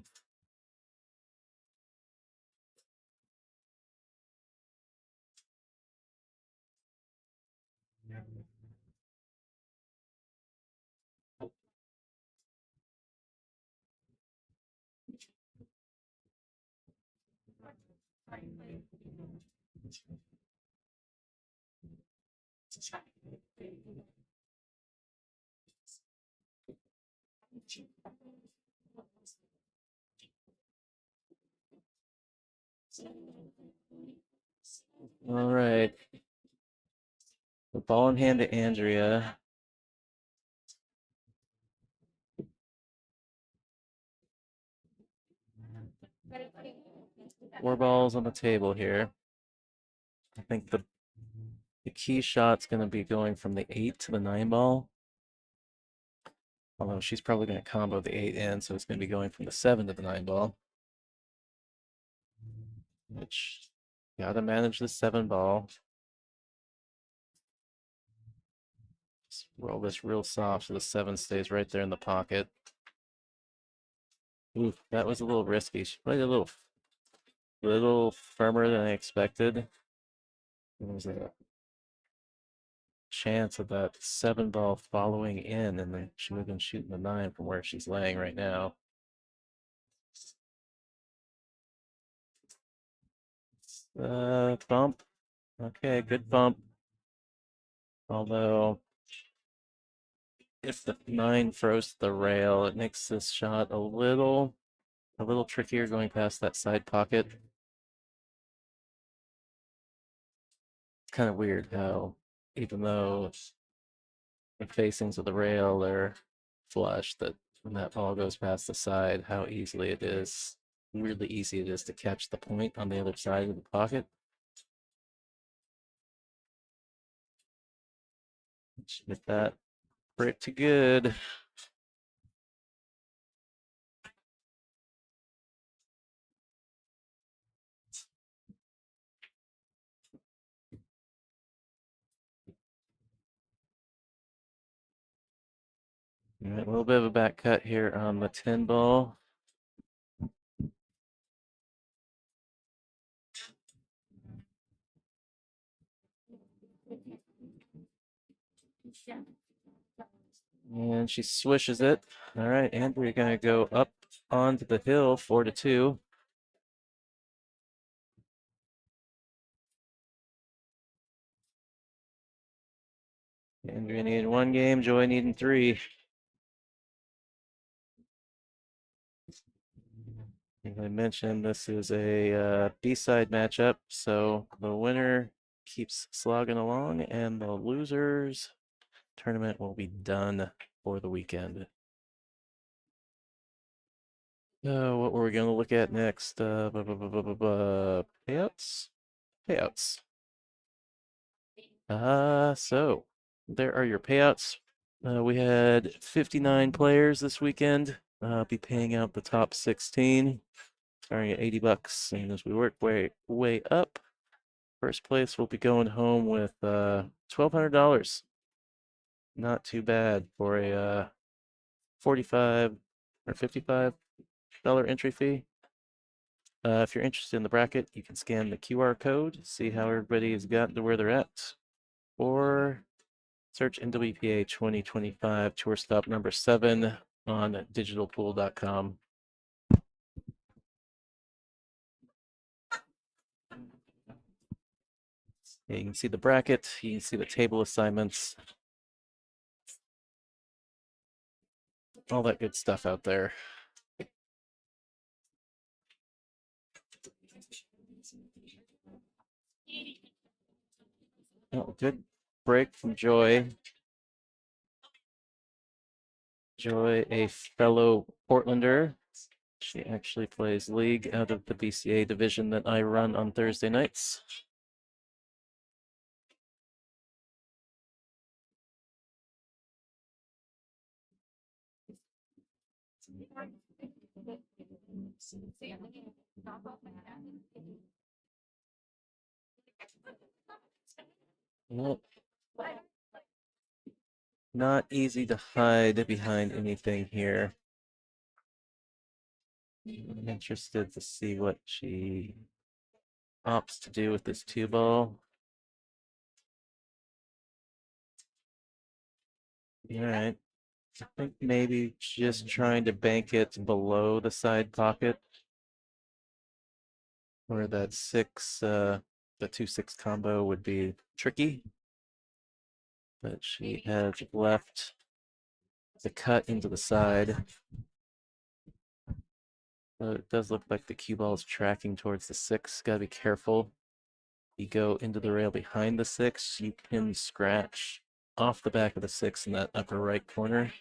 All right. The ball in hand to Andrea. Four balls on the table here. I think the key shot's going to be going from the 8 to the 9 ball. Although she's probably going to combo the 8 in, so it's going to be going from the 7 to the 9 ball. Which, gotta manage the 7 ball. Just roll this real soft so the 7 stays right there in the pocket. Ooh, that was a little risky. She played a little firmer than I expected. There was a chance of that 7 ball following in, and then she would have been shooting the 9 from where she's laying right now. Bump. Okay, good bump. Although, if the 9 throws the rail, it makes this shot a little trickier going past that side pocket. It's kind of weird how, even though the facings of the rail are flush, that when that ball goes past the side, how weirdly easy it is to catch the point on the other side of the pocket. Hit that pretty good. All right, a little bit of a back cut here on the 10 ball. And she swishes it. All right, and we're gonna go up onto the hill, 4-2. Andrea needed 1 game, Joy needing 3. As I mentioned, this is a B-side matchup, so the winner keeps slogging along, and the losers tournament will be done for the weekend. What were we going to look at next? Payouts? Payouts. So there are your payouts. We had 59 players this weekend. Be paying out the top 16, starting at $80. And as we work way up, first place will be going home with $1,200. Not too bad for a 45 or $55 entry fee. If you're interested in the bracket, you can scan the QR code, see how everybody has gotten to where they're at, or search NWPA 2025 tour stop number 7 on digitalpool.com. Yeah, you can see the bracket, you can see the table assignments, all that good stuff out there. Oh, good break from Joy. Joy, a fellow Portlander. She actually plays League out of the BCA division that I run on Thursday nights. Well, not easy to hide behind anything here. I'm interested to see what she opts to do with this 2 ball. All right. I think maybe just trying to bank it below the side pocket where that 6, the 2-6 combo would be tricky. but she has left the cut into the side. But it does look like the cue ball is tracking towards the 6. Gotta be careful. You go into the rail behind the 6, you can scratch off the back of the 6 in that upper right corner.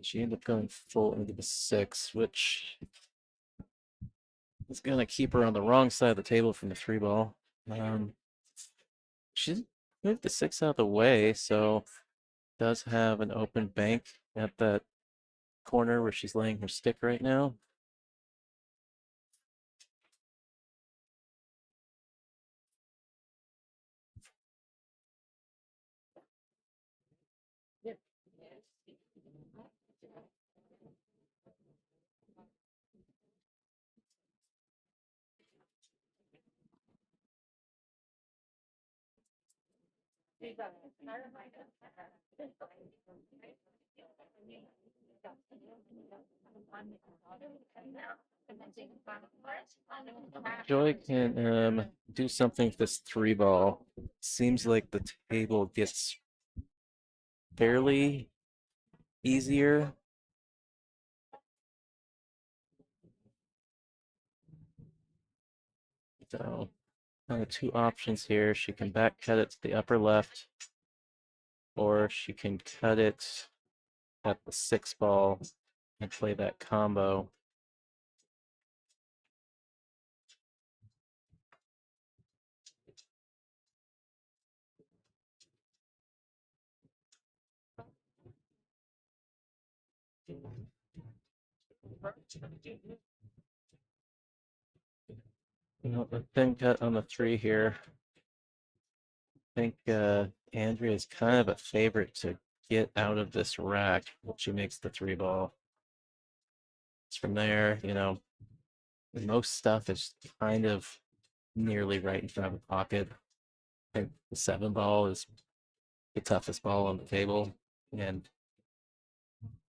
She ended up going full into the 6, which is going to keep her on the wrong side of the table from the 3 ball. She moved the 6 out of the way, so does have an open bank at that corner where she's laying her stick right now. Joy can do something with this 3 ball. Seems like the table gets fairly easier. So, two options here. She can back cut it to the upper left, or she can cut it at the 6 ball and play that combo. The thin cut on the 3 here. I think Andrea is kind of a favorite to get out of this rack when she makes the 3 ball. It's from there, most stuff is kind of nearly right in front of the pocket. I think the 7 ball is the toughest ball on the table, and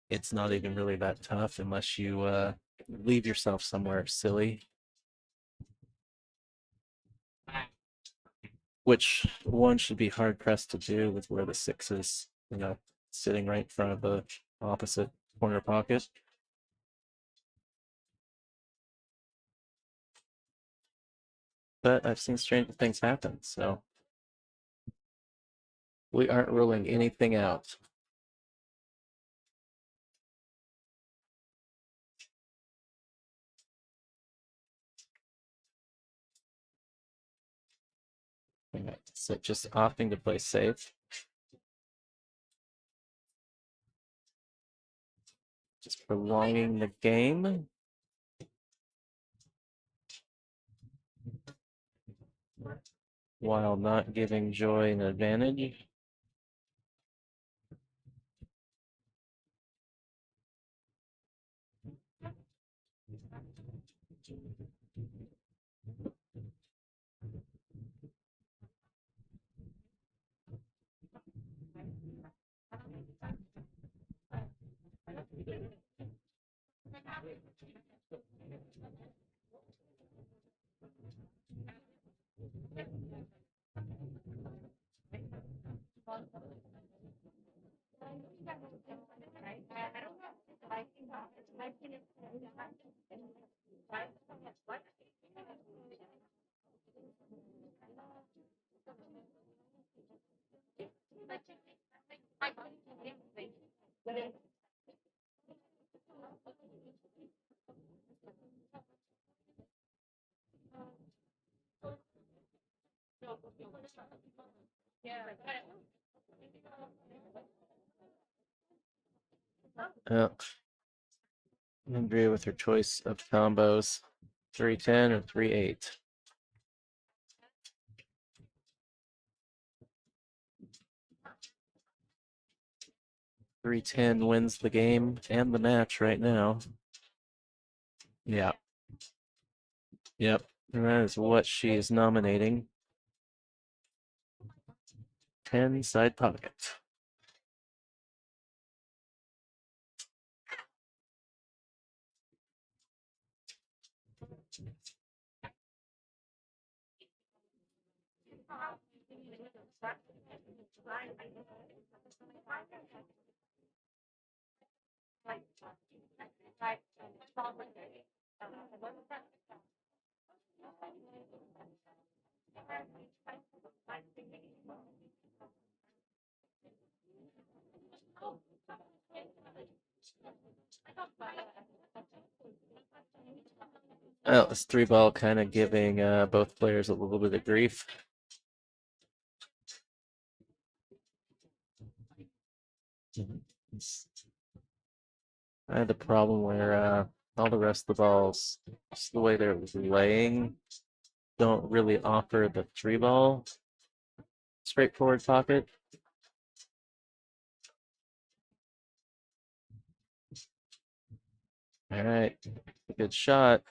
it's not even really that tough unless you leave yourself somewhere silly. Which one should be hard pressed to do with where the 6 is, sitting right in front of the opposite corner pocket. But I've seen stranger things happen, so we aren't ruling anything out. Okay, so just opting to play safe. Just prolonging the game. While not giving Joy an advantage. Andrea with her choice of combos, 3-10 or 3-8. .310 wins the game and the match right now. Yeah. Yep. And that is what she is nominating. 10 side pocket. Well, this three ball kind of giving both players a little bit of grief. I had the problem where all the rest of the balls, just the way they're laying, don't really offer the three ball straightforward pocket. All right, good shot.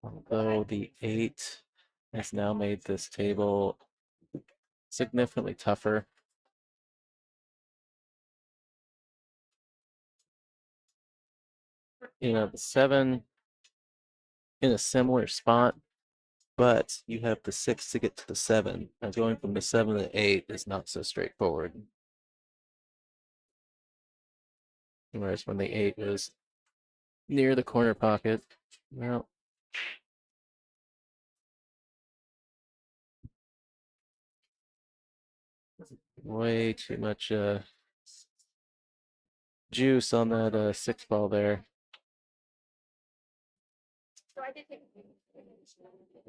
Although the 8 has now made this table significantly tougher. You know, the 7 in a similar spot, but you have the 6 to get to the 7. And going from the 7 to the 8 is not so straightforward. Whereas when the 8 was near the corner pocket, well, way too much juice on that 6 ball there.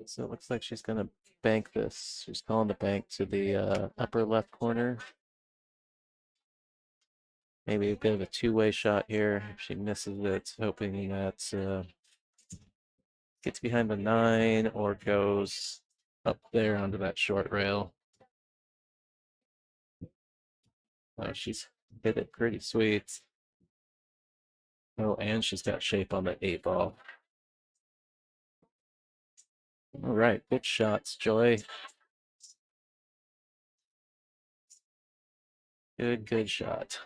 So it looks like she's gonna bank this. She's calling the bank to the upper left corner. Maybe a bit of a two-way shot here. If she misses it, hoping that gets behind the 9 or goes up there onto that short rail. Oh, she's hit it pretty sweet. Oh, and she's got shape on the 8 ball. All right, good shots, Joy. Good shot.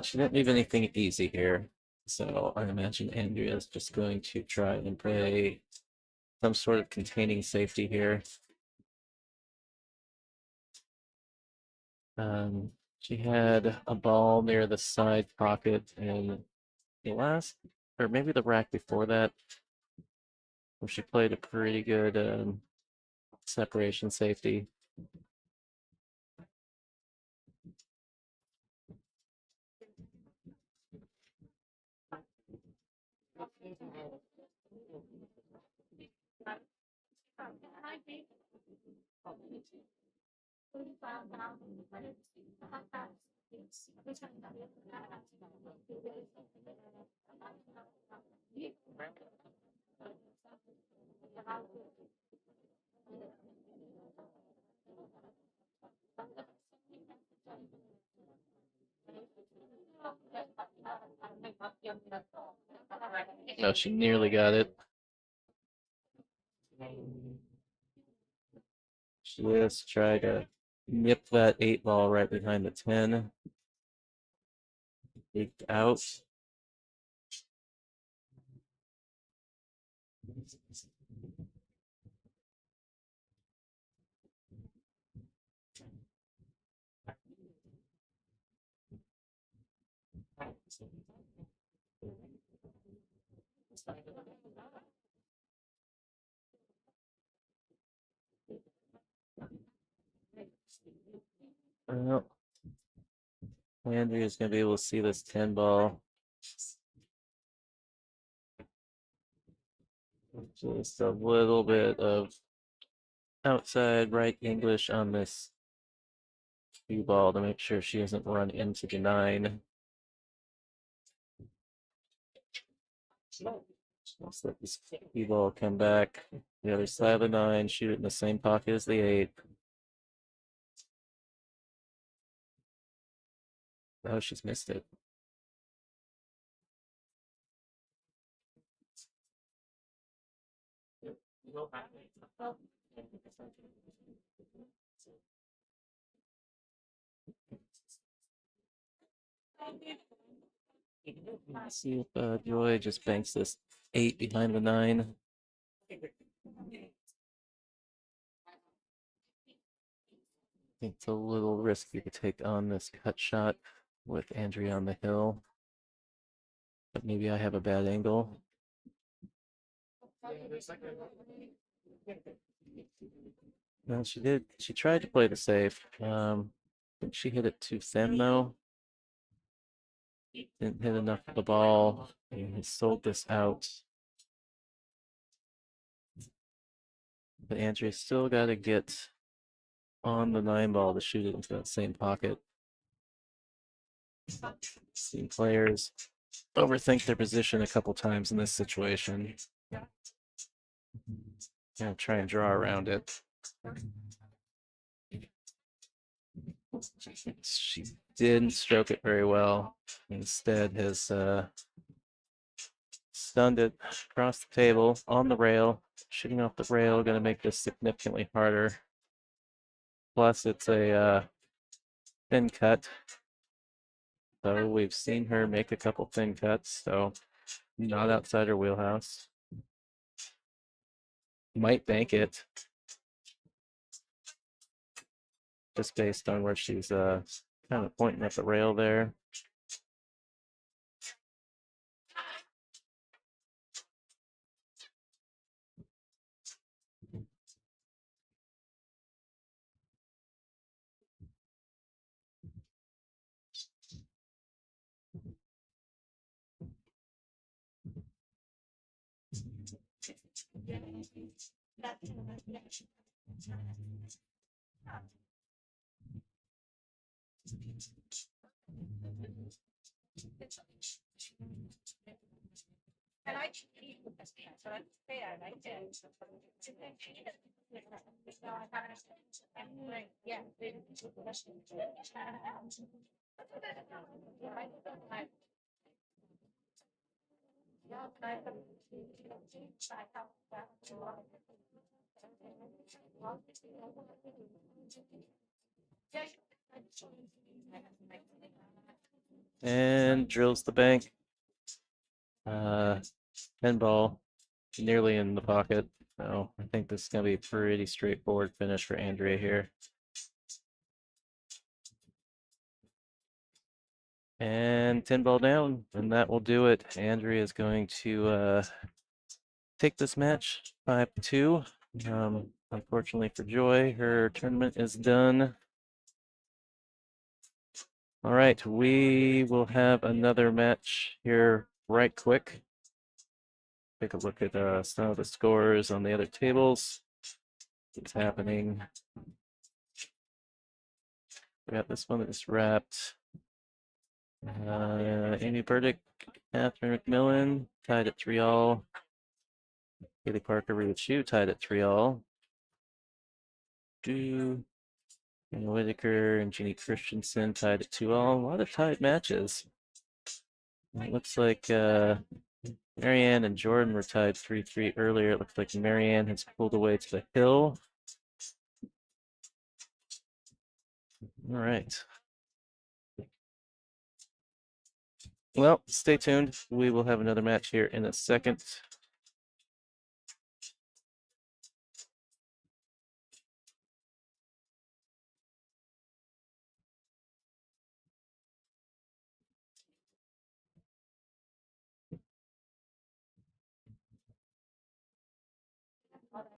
She didn't leave anything easy here. So I imagine Andrea is just going to try and play some sort of containing safety here. She had a ball near the side pocket in the last, or maybe the rack before that, where she played a pretty good separation safety. No, she nearly got it. She just tried to nip that 8 ball right behind the 10. Leaked out. Well, Andrea's gonna be able to see this 10 ball. Just a little bit of outside right English on this cue ball to make sure she doesn't run into the 9. Let's let this cue ball come back. The other side of the 9, shoot it in the same pocket as the 8. Oh, she's missed it. Let's see if Joy just banks this 8 behind the 9. I think it's a little risky to take on this cut shot with Andrea on the hill. But maybe I have a bad angle. No, she did. She tried to play the safe. I think she hit it too thin though. Didn't hit enough of the ball. And he sold this out. But Andrea still got to get on the 9 ball to shoot it into that same pocket. Seen players overthink their position a couple times in this situation. Gonna try and draw around it. She didn't stroke it very well. Instead, has stunned it across the table on the rail. Shooting off the rail, gonna make this significantly harder. Plus, it's a thin cut. So we've seen her make a couple thin cuts, so not outside her wheelhouse. Might bank it. Just based on where she's kind of pointing at the rail there. And I cheated with this cat, so that's bad. I did. Yeah. And drills the bank. 10 ball, nearly in the pocket. So I think this is going to be a pretty straightforward finish for Andrea here. And 10 ball down, and that will do it. Andrea is going to take this match 5-2. Unfortunately for Joy, her tournament is done. All right, we will have another match here right quick. Take a look at some of the scores on the other tables. What's happening? We got this one that's wrapped. Amy Burdick, Catherine McMillan tied at 3-all. Haley Parker, Rita Chu tied at 3-all. Anna Whitaker and Jeannie Christensen tied at 2-all. A lot of tied matches. It looks like Marianne and Jordan were tied 3-3 earlier. It looks like Marianne has pulled away to the hill. All right. Well, stay tuned. We will have another match here in a second.